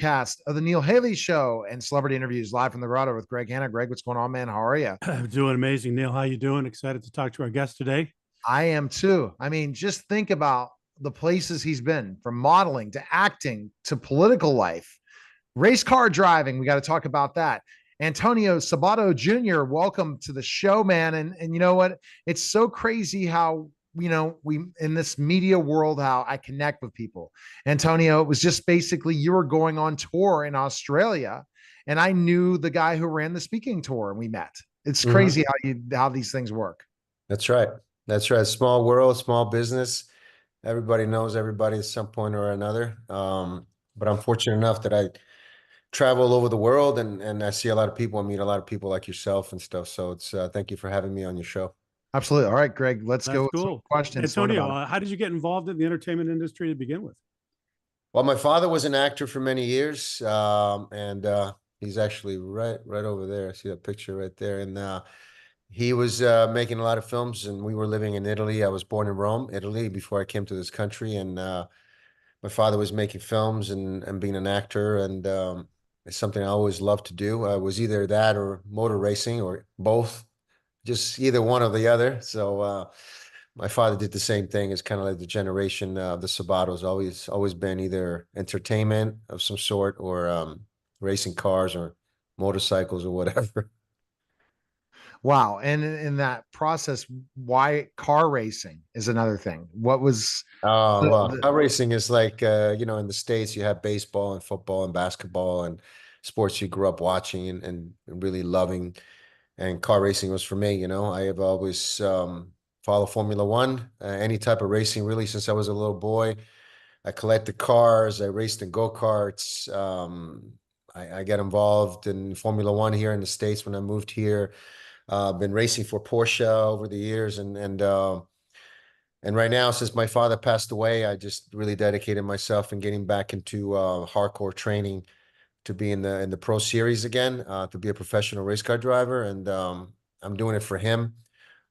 podcast of the Neil Haley Show and celebrity interviews live from the grotto with Greg Hanna. Greg, what's going on, man? How are you? Doing amazing, Neil. How you doing? Excited to talk to our guest today. I am too. I mean, just think about the places he's been, from modeling to acting to political life, race car driving. We got to talk about that. Antonio Sabato Jr., welcome to the show, man. And you know what? It's so crazy how we in this media world, how I connect with people. Antonio, it was just basically you were going on tour in Australia, and I knew the guy who ran the speaking tour, and we met. It's Mhm. crazy how these things work. That's right. That's right. Small world, small business. Everybody knows everybody at some point or another. But I'm fortunate enough that I travel all over the world and I see a lot of people. I meet a lot of people like yourself and stuff. So it's thank you for having me on your show. Absolutely. All right, Greg, let's go That's with some cool. questions. Learn Antonio, about it. how did you get involved in the entertainment industry to begin with? Well, my father was an actor for many years, and he's actually right over there. I see that picture right there, and he was making a lot of films, and we were living in Italy. I was born in Rome, Italy, before I came to this country, and my father was making films and being an actor, and it's something I always loved to do. I was either that or motor racing or both, just either one or the other. So my father did the same thing. It's kind of like the generation of the Sabatos, always been either entertainment of some sort or racing cars or motorcycles or whatever. Wow. And in that process, why car racing is another thing. What was Oh, well, the car racing is like, in the States, you have baseball and football and basketball and sports you grew up watching and really loving. And car racing was for me, I have always followed Formula One, any type of racing, really, since I was a little boy. I collected cars, I raced in go-karts. I got involved in Formula One here in the States when I moved here. Been racing for Porsche over the years, and right now, since my father passed away, I just really dedicated myself in getting back into hardcore training to be in the pro series again, to be a professional race car driver, and I'm doing it for him.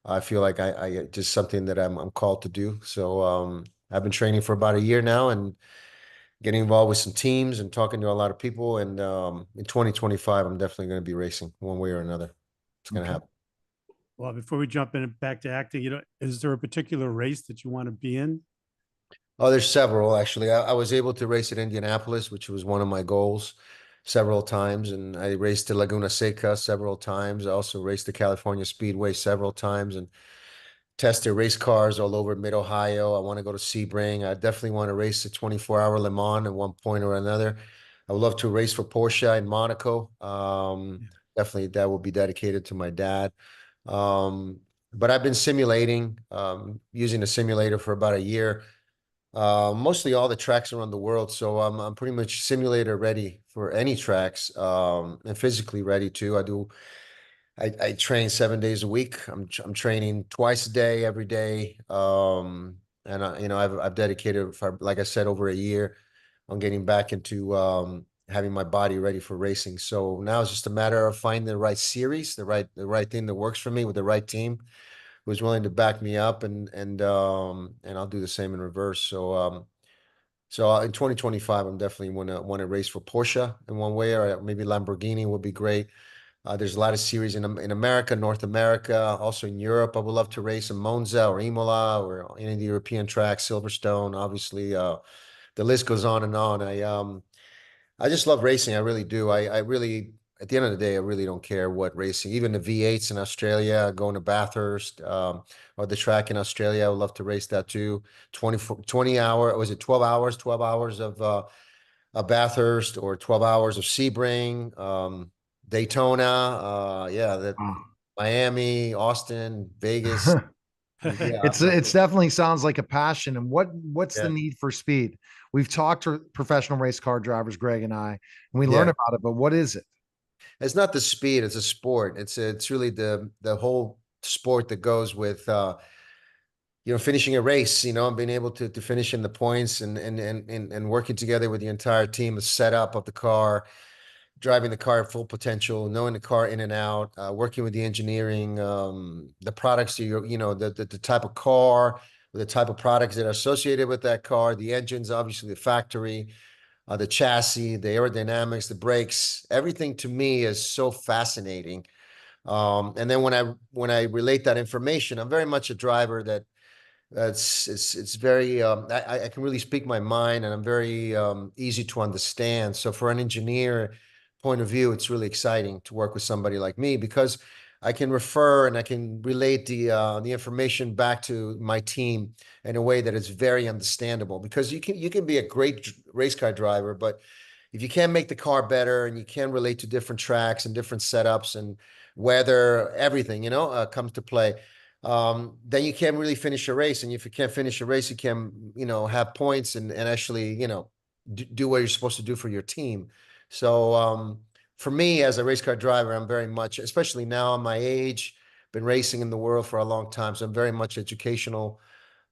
I feel like I just something that I'm called to do. So I've been training for about a year now and getting involved with some teams and talking to a lot of people. And in 2025, I'm definitely going to be racing one way or another. It's going to okay. happen. Well, before we jump in back to acting, is there a particular race that you want to be in? Oh, there's several actually. I was able to race at Indianapolis, which was one of my goals several times, and I raced to Laguna Seca several times. I also raced the California Speedway several times and tested race cars all over Mid Ohio. I want to go to Sebring. I definitely want to race a 24-hour Le Mans at one point or another. I would love to race for Porsche in Monaco. Yeah. Definitely that will be dedicated to my dad. But I've been simulating, using a simulator for about a year, mostly all the tracks around the world. So I'm pretty much simulator ready for any tracks, and physically ready too. I train 7 days a week. I'm training twice a day, every day. And I've dedicated for, like I said, over a year on getting back into having my body ready for racing. So now it's just a matter of finding the right series, the right thing that works for me with the right team who's willing to back me up, and I'll do the same in reverse. So in 2025, I'm definitely want to race for Porsche in one way, or maybe Lamborghini would be great. There's a lot of series in America, North America, also in Europe. I would love to race in Monza or Imola or any of the European tracks, Silverstone, obviously. The list goes on and on. I just love racing. I really do. I really, at the end of the day, I really don't care what racing. Even the V8s in Australia, going to Bathurst, or the track in Australia, I would love to race that too. 20 hour, was it 12 hours? 12 hours of Bathurst or 12 hours of Sebring, Daytona, yeah, that Miami, Austin, Vegas. Yeah, It's definitely sounds like a passion. And what's the yeah, need for speed? We've talked to professional race car drivers, Greg and I, and we learn yeah. about it, but what is it? It's not the speed; it's a sport. It's really the whole sport that goes with finishing a race, and being able to finish in the points and working together with the entire team, the setup of the car, driving the car at full potential, knowing the car in and out, working with the engineering, the products, the type of car, the type of products that are associated with that car, the engines, obviously the factory, the chassis, the aerodynamics, the brakes, everything to me is so fascinating. And then when I relate that information, I'm very much a driver that it's very I can really speak my mind, and I'm very easy to understand. So for an engineer point of view, it's really exciting to work with somebody like me, because I can refer and I can relate the information back to my team in a way that is very understandable. Because you can be a great race car driver, but if you can't make the car better and you can't relate to different tracks and different setups and weather, everything, comes to play, then you can't really finish a race. And if you can't finish a race, you can, have points and actually, do what you're supposed to do for your team. So for me as a race car driver, I'm very much, especially now at my age, been racing in the world for a long time. So I'm very much educational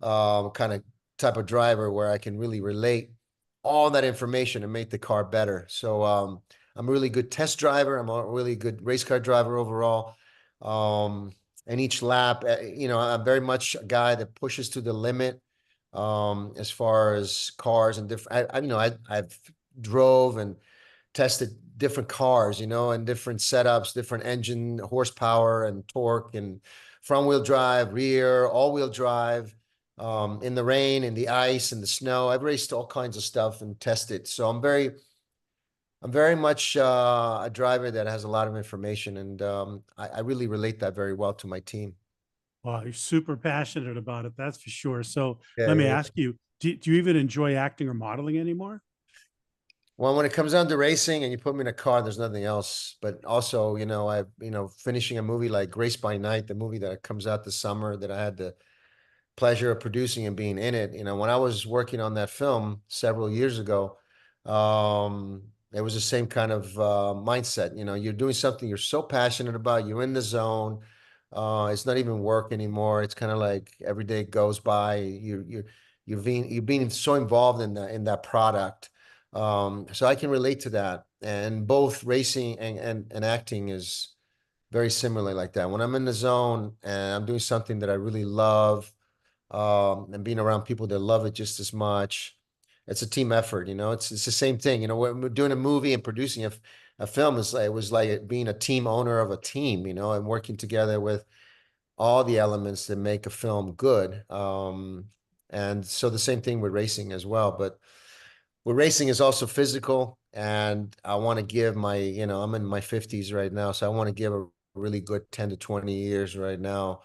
kind of type of driver, where I can really relate all that information and make the car better. So I'm a really good test driver. I'm a really good race car driver overall. And each lap, I'm very much a guy that pushes to the limit as far as cars and different. I've drove and tested different cars, and different setups, different engine horsepower and torque, and front wheel drive, rear, all wheel drive, in the rain, in the ice, in the snow. I've raced all kinds of stuff and tested. So I'm very much a driver that has a lot of information, and I really relate that very well to my team. Wow, you're super passionate about it, that's for sure. So Yeah, let me yeah. ask you, do you even enjoy acting or modeling anymore? Well, when it comes down to racing and you put me in a car, there's nothing else. But also, finishing a movie like Grace by Night, the movie that comes out this summer, that I had the pleasure of producing and being in it. When I was working on that film several years ago, it was the same kind of mindset. You're doing something you're so passionate about, you're in the zone. It's not even work anymore. It's kind of like every day goes by. You're being so involved in that product. So I can relate to that. And both racing and acting is very similar like that. When I'm in the zone and I'm doing something that I really love, and being around people that love it just as much. It's a team effort, it's the same thing. When we're doing a movie and producing a film, it was like being a team owner of a team, and working together with all the elements that make a film good. And so the same thing with racing as well. But with racing is also physical, and I want to give I'm in my 50s right now, so I want to give a really good 10 to 20 years right now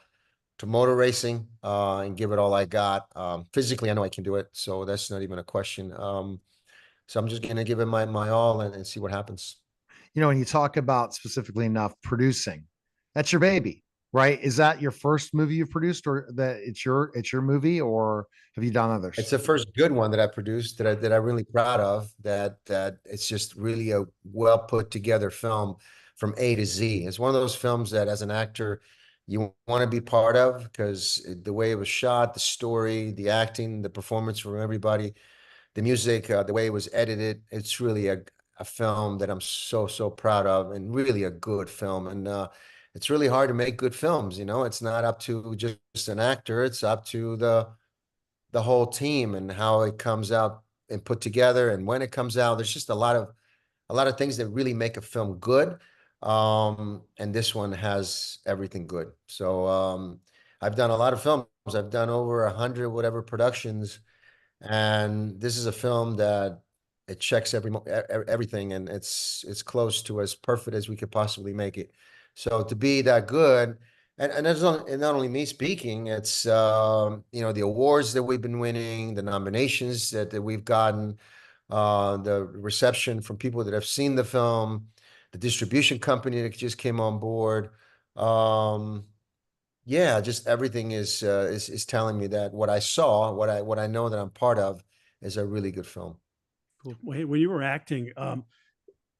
to motor racing, and give it all I got. Physically, I know I can do it, so that's not even a question. So I'm just gonna give it my all, and see what happens. When you talk about specifically enough producing, that's your baby, right? Is that your first movie you've produced, or that it's your movie, or have you done It's others? the first good one that I produced, that I'm really proud of. That it's just really a well put together film from A to Z. It's one of those films that, as an actor, you want to be part of, because the way it was shot, the story, the acting, the performance from everybody, the music, the way it was edited, it's really a film that I'm so proud of, and really a good film. And it's really hard to make good films. It's not up to just an actor. It's up to the whole team and how it comes out and put together. And when it comes out, there's just a lot of things that really make a film good. And this one has everything good. So I've done a lot of films. I've done over 100 whatever productions, and this is a film that it checks everything, and it's close to as perfect as we could possibly make it. So to be that good, and not only me speaking, it's the awards that we've been winning, the nominations that we've gotten, the reception from people that have seen the film, the distribution company that just came on board. Um, yeah, just everything is telling me that what I saw, what I know that I'm part of, is a really good film. Cool. When you were acting,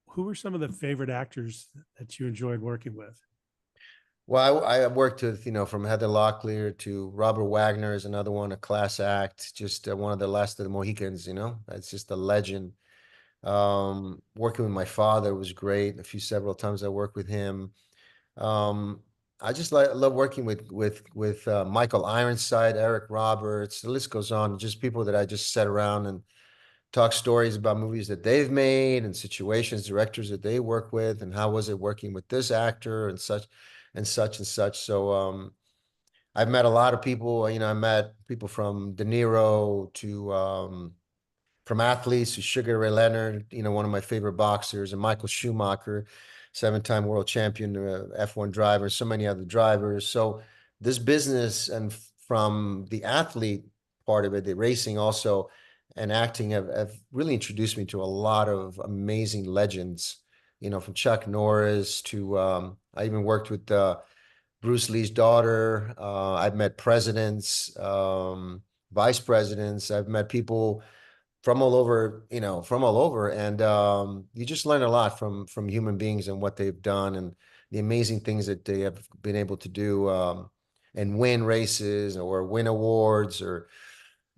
who were some of the favorite actors that you enjoyed working with? Well, I worked with, from Heather Locklear to Robert Wagner is another one, a class act, just one of the last of the Mohicans, that's just a legend. Working with my father was great. Several times I worked with him. Um, I just love working with Michael Ironside, Eric Roberts. The list goes on. Just people that I just sat around and talk stories about movies that they've made and situations, directors that they work with, and how was it working with this actor and such and such and such. So I've met a lot of people. I met people from De Niro to from athletes to Sugar Ray Leonard, one of my favorite boxers, and Michael Schumacher, seven-time world champion, F1 driver, so many other drivers. So this business and from the athlete part of it, the racing also, and acting have really introduced me to a lot of amazing legends, from Chuck Norris to, I even worked with Bruce Lee's daughter. I've met presidents, vice presidents. I've met people from all over, from all over. And you just learn a lot from human beings and what they've done and the amazing things that they have been able to do, and win races or win awards, or,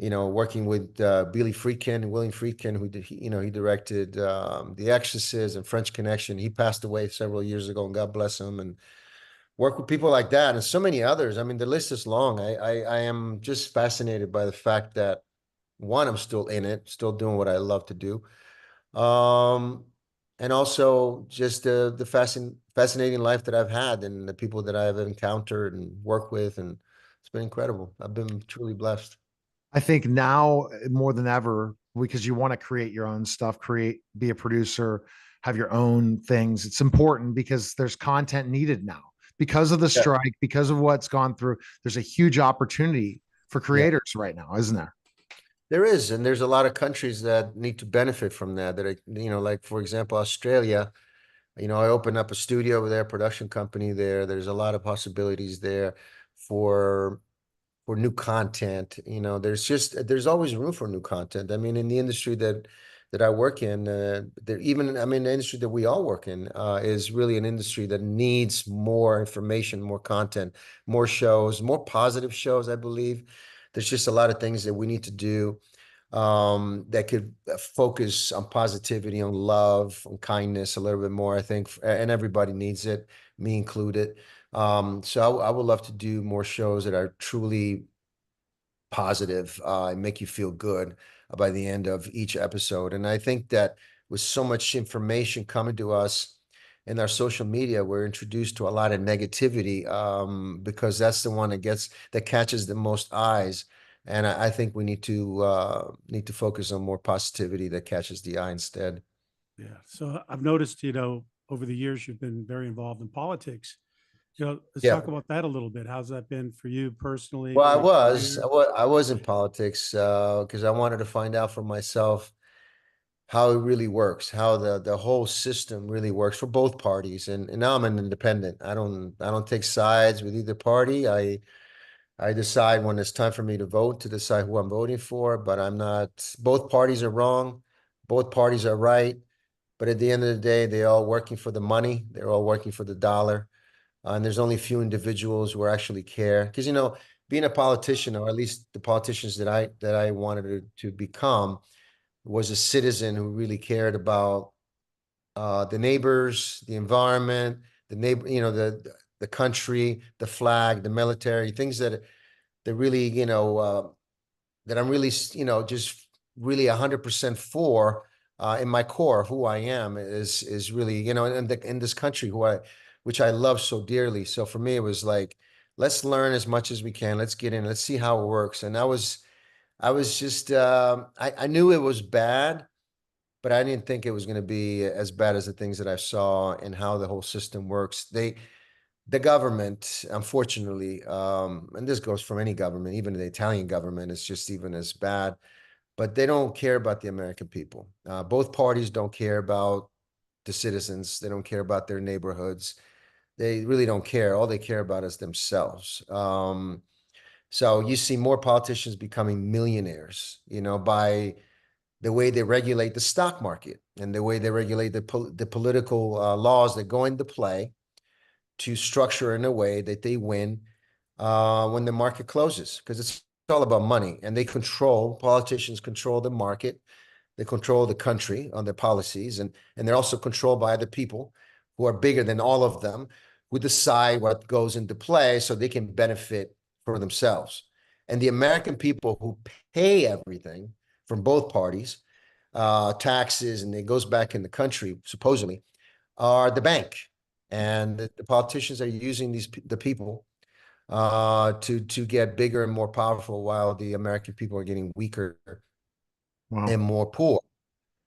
working with William Friedkin, who did, he directed The Exorcist and French Connection. He passed away several years ago, and God bless him. And work with people like that and so many others. I mean, the list is long. I am just fascinated by the fact that, one, I'm still in it, still doing what I love to do. Um, and also just the fascinating life that I've had and the people that I've encountered and worked with. And it's been incredible. I've been truly blessed. I think now more than ever, because you want to create your own stuff, be a producer, have your own things. It's important because there's content needed now because of the Yeah. strike, because of what's gone through. There's a huge opportunity for Yeah. creators right now, isn't there? There is, and there's a lot of countries that need to benefit from that. Like for example, Australia. I opened up a studio over there, production company there. There's a lot of possibilities there for new content. There's always room for new content. I mean, in the industry that I work in, the industry that we all work in is really an industry that needs more information, more content, more shows, more positive shows, I believe. There's just a lot of things that we need to do that could focus on positivity, on love, on kindness a little bit more, I think, and everybody needs it, me included. So I would love to do more shows that are truly positive and make you feel good by the end of each episode. And I think that with so much information coming to us in our social media, we're introduced to a lot of negativity because that's the one that catches the most eyes. And I think we need to focus on more positivity that catches the eye instead. Yeah. So I've noticed, over the years, you've been very involved in politics. Let's Yeah. talk about that a little bit. How's that been for you personally? Well, your career? I was in politics because I wanted to find out for myself how it really works, how the whole system really works for both parties. And now I'm an independent. I don't take sides with either party. I decide when it's time for me to vote to decide who I'm voting for, but I'm not, both parties are wrong, both parties are right. But at the end of the day, they're all working for the money, they're all working for the dollar. And there's only a few individuals who actually care. Because being a politician, or at least the politicians that I wanted to become, was a citizen who really cared about the neighbors, the environment, the neighbor, the country, the flag, the military, things that really, that I'm really, just really 100% for. In my core, who I am is really, in this country, which I love so dearly. So for me, it was like, let's learn as much as we can. Let's get in. Let's see how it works. And I was just, I knew it was bad, but I didn't think it was going to be as bad as the things that I saw and how the whole system works. The government, unfortunately, and this goes from any government, even the Italian government, is just even as bad, but they don't care about the American people. Both parties don't care about the citizens. They don't care about their neighborhoods. They really don't care. All they care about is themselves. So you see more politicians becoming millionaires, by the way they regulate the stock market and the way they regulate the political laws that go into play to structure in a way that they win when the market closes, because it's all about money. And politicians control the market, they control the country on their policies, and they're also controlled by other people who are bigger than all of them, who decide what goes into play so they can benefit for themselves. And the American people who pay everything from both parties taxes, and it goes back in the country, supposedly, are the bank. And the politicians are using the people to get bigger and more powerful while the American people are getting weaker Wow. and more poor.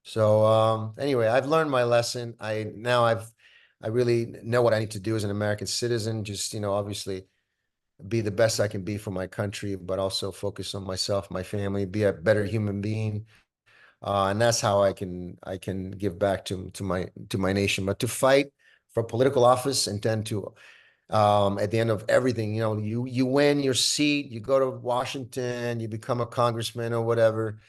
So anyway, I've learned my lesson. I really know what I need to do as an American citizen. Just, obviously be the best I can be for my country, but also focus on myself, my family, be a better human being. And that's how I can give back to my nation. But to fight for political office and then to at the end of everything, you win your seat, you go to Washington, you become a congressman or whatever,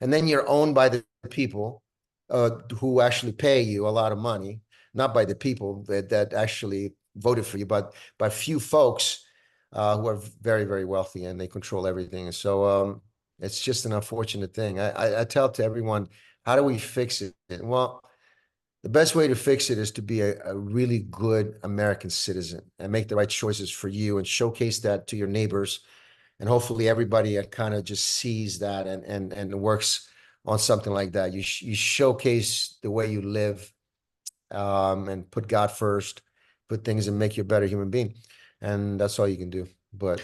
and then you're owned by the people who actually pay you a lot of money, not by the people that actually voted for you, but by few folks who are very, very wealthy and they control everything. And so it's just an unfortunate thing. I tell to everyone, how do we fix it? Well, the best way to fix it is to be a really good American citizen and make the right choices for you and showcase that to your neighbors. And hopefully everybody kind of just sees that and works on something like that. You showcase the way you live and put God first, put things and make you a better human being. And that's all you can do. But,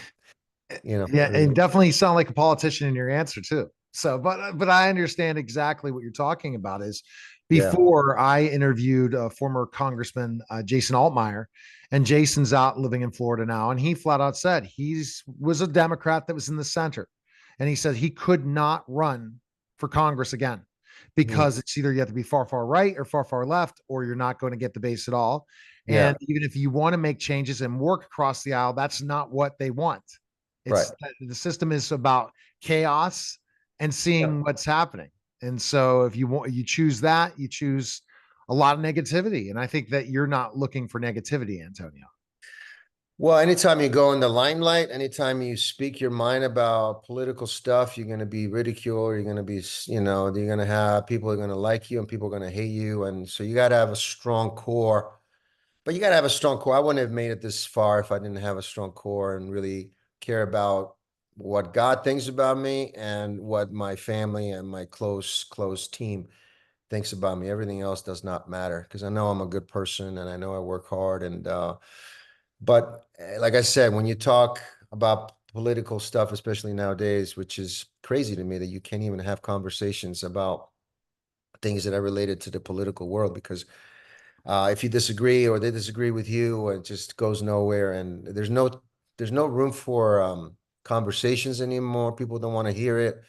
Yeah, and definitely sound like a politician in your answer too. So, but I understand exactly what you're talking about. Is yeah, before I interviewed former Congressman Jason Altmaier, and Jason's out living in Florida now, and he flat out said he's was a Democrat that was in the center, and he said he could not run for Congress again because it's either you have to be far far right or far far left, or you're not going to get the base at all. yeah, And even if you want to make changes and work across the aisle, that's not what they want. right. It's the system is about chaos and Yeah. seeing what's happening. And so if you choose that, you choose a lot of negativity. And I think that you're not looking for negativity, Antonio. Well, anytime you go in the limelight, anytime you speak your mind about political stuff, you're going to be ridiculed. You're going to be, you're going to have people are going to like you and people are going to hate you. And so you got to have a strong core, but you got to have a strong core. I wouldn't have made it this far if I didn't have a strong core and really care about what God thinks about me and what my family and my close team thinks about me. Everything else does not matter because I know I'm a good person and I know I work hard but like I said, when you talk about political stuff, especially nowadays, which is crazy to me that you can't even have conversations about things that are related to the political world because if you disagree or they disagree with you, it just goes nowhere, and there's no room for conversations anymore. People don't want to hear it.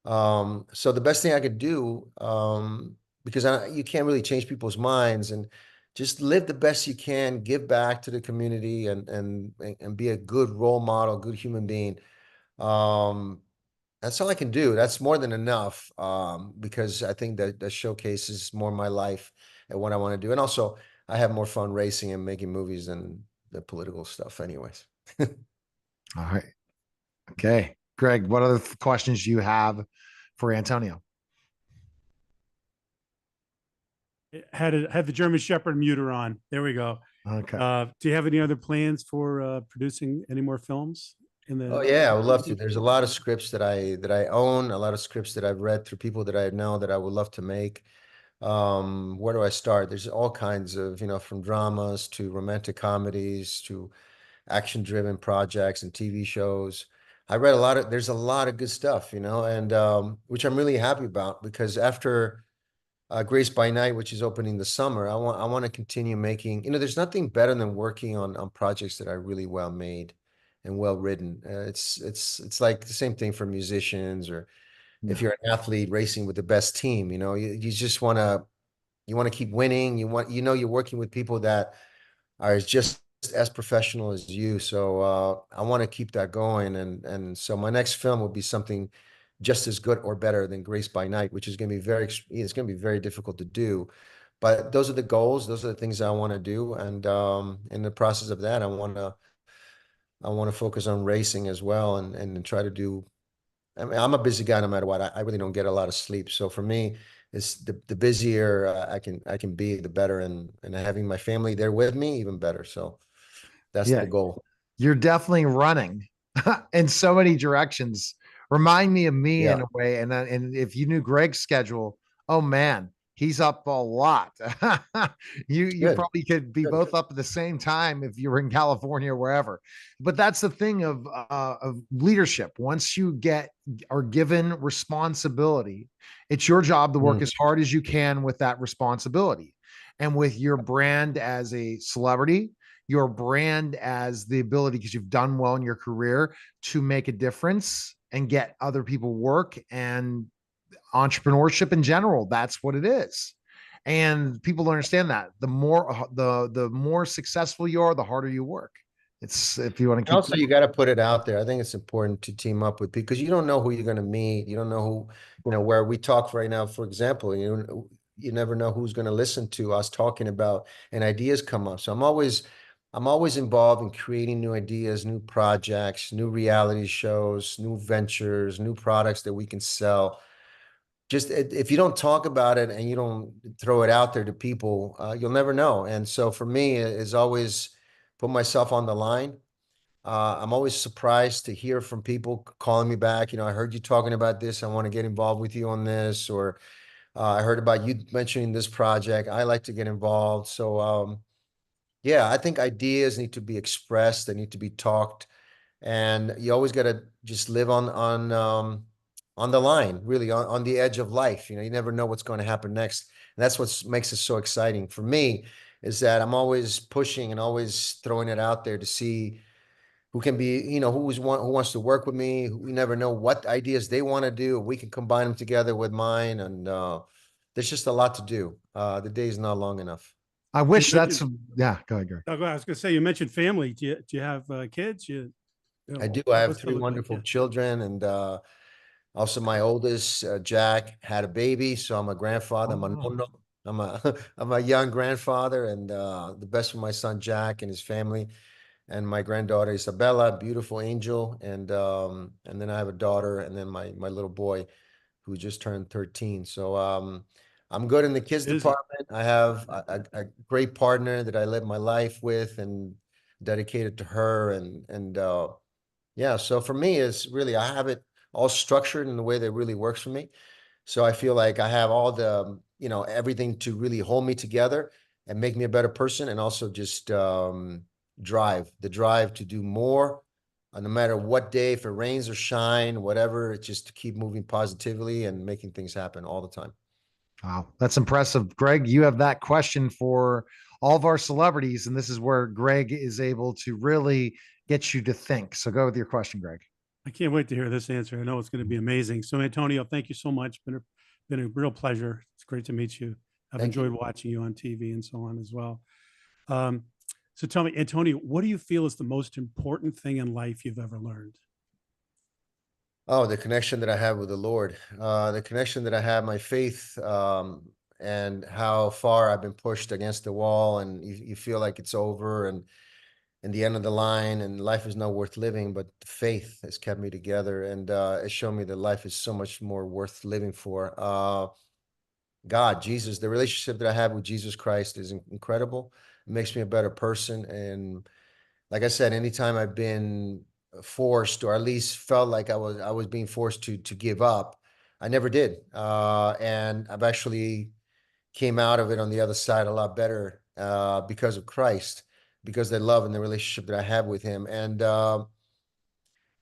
So the best thing I could do, because you can't really change people's minds, and just live the best you can, give back to the community, and be a good role model, good human being. Um, that's all I can do. That's more than enough, because I think that showcases more my life and what I want to do. And also, I have more fun racing and making movies than the political stuff, anyways. All right. Okay. Greg, what other questions do you have for Antonio? Had the German Shepherd muter on. There we go. Okay. Do you have any other plans for producing any more films in Oh the? yeah, I would love to. There's a lot of scripts that I own, a lot of scripts that I've read through people that I know that I would love to make. Where do I start? There's all kinds of, from dramas to romantic comedies to action-driven projects and TV shows. There's a lot of good stuff, and which I'm really happy about because after Grace by Night, which is opening this summer, I want to continue making, there's nothing better than working on projects that are really well made and well written. It's like the same thing for musicians or if Yeah. you're an athlete racing with the best team, you just want to keep winning. You're working with people that are just as professional as you. So I want to keep that going. And so my next film will be something just as good or better than Grace by Night, which is going to be it's going to be very difficult to do. But those are the goals. Those are the things I want to do. And in the process of that, I want to focus on racing as well and try to do. I mean, I'm a busy guy no matter what. I really don't get a lot of sleep. So for me, it's the busier I can be, the better. And having my family there with me, even better. So that's Yeah. the goal. You're definitely running in so many directions. Remind me of me in Yeah. a way. And if you knew Greg's schedule, Oh man, he's up a lot. You Good, probably could be good. both up at the same time if you were in California or wherever. But that's the thing of leadership. Once you get are given responsibility, it's your job to work Mm. as hard as you can with that responsibility. And with your brand as a celebrity, your brand as the ability, because you've done well in your career, to make a difference and get other people work and entrepreneurship in general. That's what it is. And people understand that the more successful you are, the harder you work. It's if you want to And keep also, you got to put it out there. I think it's important to team up with because you don't know who you're going to meet. You don't know who, where we talk right now, for example, you never know who's going to listen to us talking about and ideas come up. So I'm always involved in creating new ideas, new projects, new reality shows, new ventures, new products that we can sell. Just if you don't talk about it and you don't throw it out there to people, you'll never know. And so for me, is always put myself on the line. I'm always surprised to hear from people calling me back. I heard you talking about this. I want to get involved with you on this, or I heard about you mentioning this project. I like to get involved. So, yeah, I think ideas need to be expressed. They need to be talked, and you always got to just live on the line, really on the edge of life. You never know what's going to happen next, and that's what makes it so exciting for me. Is that I'm always pushing and always throwing it out there to see who can be, who wants to work with me. We never know what ideas they want to do. We can combine them together with mine, and there's just a lot to do. The day's not long enough. I You wish that's mentioned, yeah, go ahead, Gary. I was going to say, you mentioned family. Do you have kids? I do. I have What's that three look like? wonderful Yeah. children, and also my oldest, Jack, had a baby, so I'm a grandfather. I'm a Oh, no. I'm a I'm a young grandfather, and the best for my son Jack and his family, and my granddaughter Isabella, beautiful angel, and then I have a daughter, and then my little boy who just turned 13. So I'm good in the kids Busy. department. I have a great partner that I live my life with and dedicated to her, and yeah. So for me, it's really I have it all structured in the way that really works for me. So I feel like I have all the, everything to really hold me together and make me a better person, and also just the drive to do more, no matter what day, if it rains or shine, whatever, it's just to keep moving positively and making things happen all the time. wow, that's impressive, Greg. You have that question for all of our celebrities, and this is where Greg is able to really get you to think. So go with your question, Greg. I can't wait to hear this answer. I know it's going to be amazing. So, Antonio, thank you so much. Been a real pleasure. It's great to meet you. I've Thank you. enjoyed watching you on TV and so on as well. Um, so, tell me, Antonio, what do you feel is the most important thing in life you've ever learned? Oh, the connection that I have with the Lord, the connection that I have, my faith, and how far I've been pushed against the wall, and you feel like it's over and the end of the line, and life is not worth living. But faith has kept me together, and it's shown me that life is so much more worth living for. God, Jesus, the relationship that I have with Jesus Christ is incredible. It makes me a better person, and like I said, anytime I've been forced, or at least felt like I was being forced to give up, I never did. And I've actually came out of it on the other side a lot better because of Christ, because the love and the relationship that I have with Him, and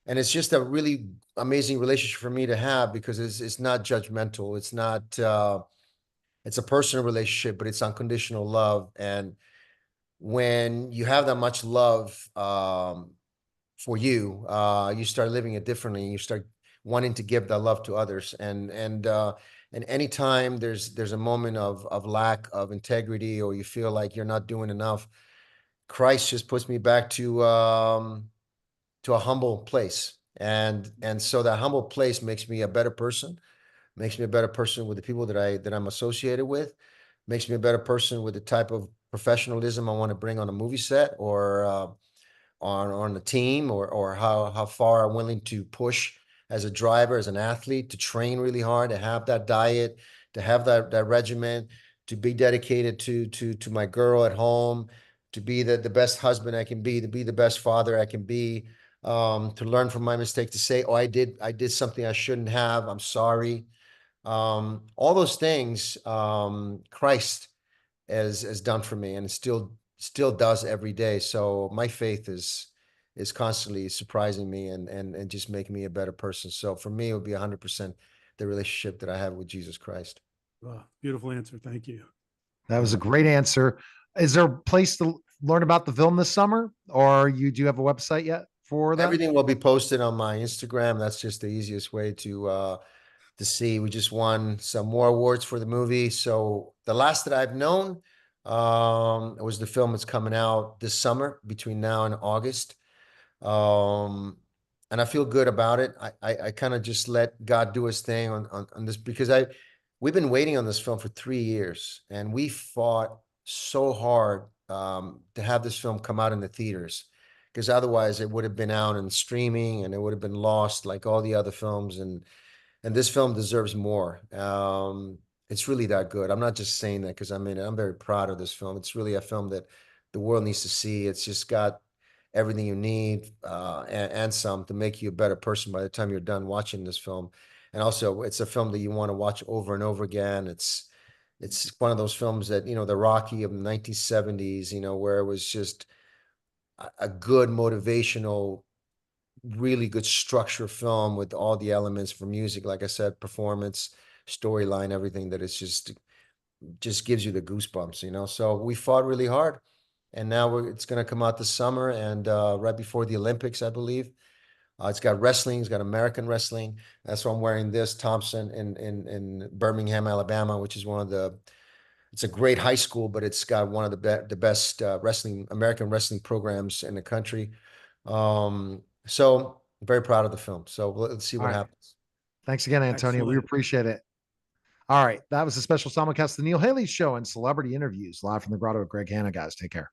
it's just a really amazing relationship for me to have because it's not judgmental. It's a personal relationship, but it's unconditional love. And when you have that much love, for you, you start living it differently. You start wanting to give that love to others, and anytime there's a moment of lack of integrity, or you feel like you're not doing enough, Christ just puts me back to a humble place, and so that humble place makes me a better person, makes me a better person with the people that I'm associated with, makes me a better person with the type of professionalism I want to bring on a movie set, or on the team, or how far I'm willing to push as a driver, as an athlete, to train really hard, to have that diet, to have that regimen, to be dedicated to my girl at home, to be the best husband I can be, to be the best father I can be, to learn from my mistake, to say, oh, I did something I shouldn't have. I'm sorry. All those things, Christ has done for me, and it still does every day. So my faith is constantly surprising me and just making me a better person. So for me, it would be 100% the relationship that I have with Jesus Christ. Wow, beautiful answer. Thank you. That was a great answer. Is there a place to learn about the film this summer, or you do have a website yet for that? Everything will be posted on my Instagram. That's just the easiest way to see. We just won some more awards for the movie. So the last that I've known, it was the film that's coming out this summer between now and August. Um, and I feel good about it. I kind of just let God do his thing on this, because we've been waiting on this film for 3 years, and we fought so hard to have this film come out in the theaters, because otherwise it would have been out in streaming and it would have been lost like all the other films. And this film deserves more. It's really that good. I'm not just saying that because I'm in it. I'm very proud of this film. It's really a film that the world needs to see. It's just got everything you need and some to make you a better person by the time you're done watching this film. And also, it's a film that you want to watch over and over again. It's one of those films that, the Rocky of the 1970s, where it was just a good motivational, really good structure film with all the elements for music, like I said, performance, storyline, everything that it's just gives you the goosebumps. So we fought really hard, and now it's going to come out this summer, and right before the Olympics, I believe. It's got wrestling, it's got American wrestling. That's why I'm wearing this Thompson in Birmingham, Alabama, which is it's a great high school, but it's got one of the best American wrestling programs in the country. So I'm very proud of the film. So let's see All what right. happens. Thanks again, Antonio. We Excellent. appreciate it. All right. That was a special simulcast, The Neil Haley Show and celebrity interviews live from the Grotto with Greg Hanna, guys. Take care.